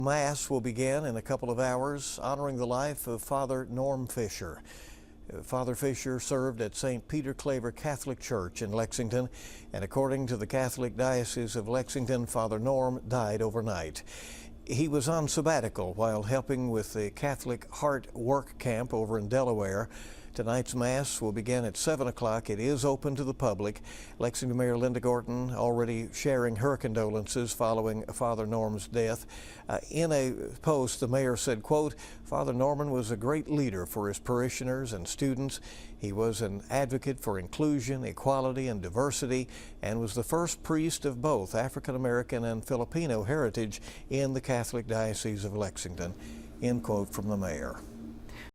Mass will begin in a couple of hours honoring the life of Father Norm Fisher. Father Fisher served at St. Peter Claver Catholic Church in Lexington, and according to the Catholic Diocese of Lexington, Father Norm died overnight. He was on sabbatical while helping with the Catholic Heart Work Camp over in Delaware. Tonight's Mass will begin at 7 o'clock. It is open to the public. Lexington Mayor Linda Gorton already sharing her condolences following Father Norm's death. In a post, the mayor said, quote, "Father Norman was a great leader for his parishioners and students. He was an advocate for inclusion, equality, and diversity, and was the first priest of both African American and Filipino heritage in the Catholic Diocese of Lexington." End quote from the mayor.